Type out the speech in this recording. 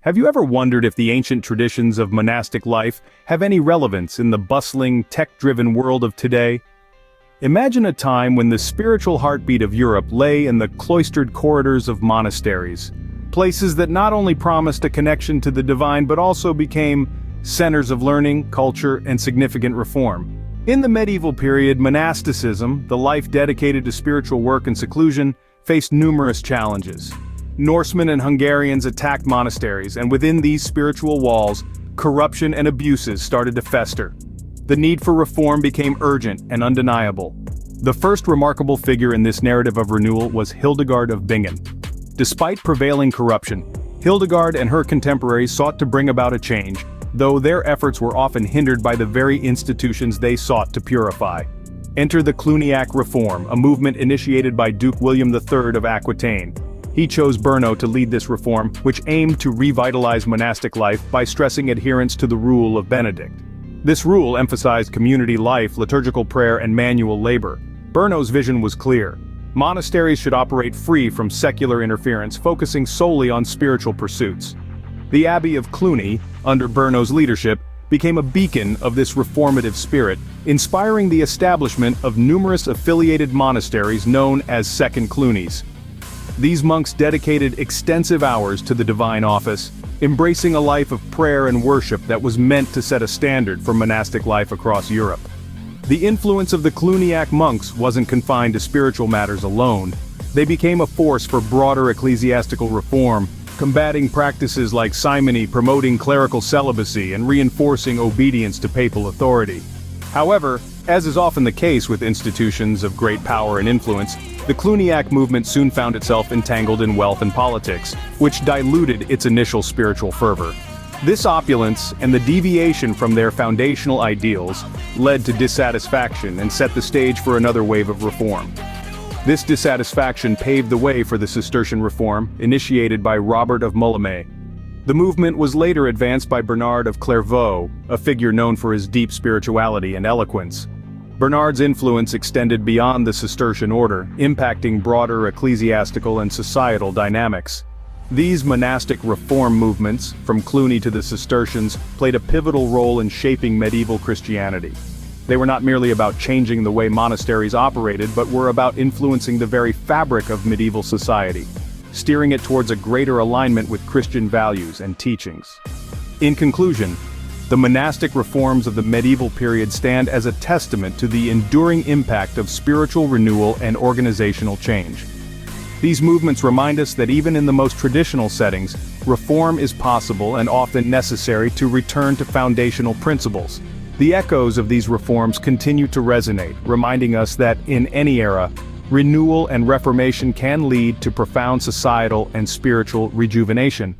Have you ever wondered if the ancient traditions of monastic life have any relevance in the bustling, tech-driven world of today? Imagine a time when the spiritual heartbeat of Europe lay in the cloistered corridors of monasteries, places that not only promised a connection to the divine but also became centers of learning, culture, and significant reform. In the medieval period, monasticism, the life dedicated to spiritual work and seclusion, faced numerous challenges. Norsemen and Hungarians attacked monasteries, and within these spiritual walls, corruption and abuses started to fester. The need for reform became urgent and undeniable. The first remarkable figure in this narrative of renewal was Hildegard of Bingen. Despite prevailing corruption, Hildegard and her contemporaries sought to bring about a change, though their efforts were often hindered by the very institutions they sought to purify. Enter the Cluniac Reform, a movement initiated by Duke William III of Aquitaine. He chose Brno to lead this reform, which aimed to revitalize monastic life by stressing adherence to the rule of Benedict. This rule emphasized community life, liturgical prayer, and manual labor. Brno's vision was clear. Monasteries should operate free from secular interference, focusing solely on spiritual pursuits. The Abbey of Cluny, under Brno's leadership, became a beacon of this reformative spirit, inspiring the establishment of numerous affiliated monasteries known as Second Clunies. These monks dedicated extensive hours to the divine office, embracing a life of prayer and worship that was meant to set a standard for monastic life across Europe. The influence of the Cluniac monks wasn't confined to spiritual matters alone. They became a force for broader ecclesiastical reform, combating practices like simony, promoting clerical celibacy, and reinforcing obedience to papal authority. However, as is often the case with institutions of great power and influence, the Cluniac movement soon found itself entangled in wealth and politics, which diluted its initial spiritual fervor. This opulence and the deviation from their foundational ideals led to dissatisfaction and set the stage for another wave of reform. This dissatisfaction paved the way for the Cistercian reform, initiated by Robert of Moulomé. The movement was later advanced by Bernard of Clairvaux, a figure known for his deep spirituality and eloquence. Bernard's influence extended beyond the Cistercian order, impacting broader ecclesiastical and societal dynamics. These monastic reform movements, from Cluny to the Cistercians, played a pivotal role in shaping medieval Christianity. They were not merely about changing the way monasteries operated, but were about influencing the very fabric of medieval society, steering it towards a greater alignment with Christian values and teachings. In conclusion, the monastic reforms of the medieval period stand as a testament to the enduring impact of spiritual renewal and organizational change. These movements remind us that even in the most traditional settings, reform is possible and often necessary to return to foundational principles. The echoes of these reforms continue to resonate, reminding us that, in any era, renewal and reformation can lead to profound societal and spiritual rejuvenation.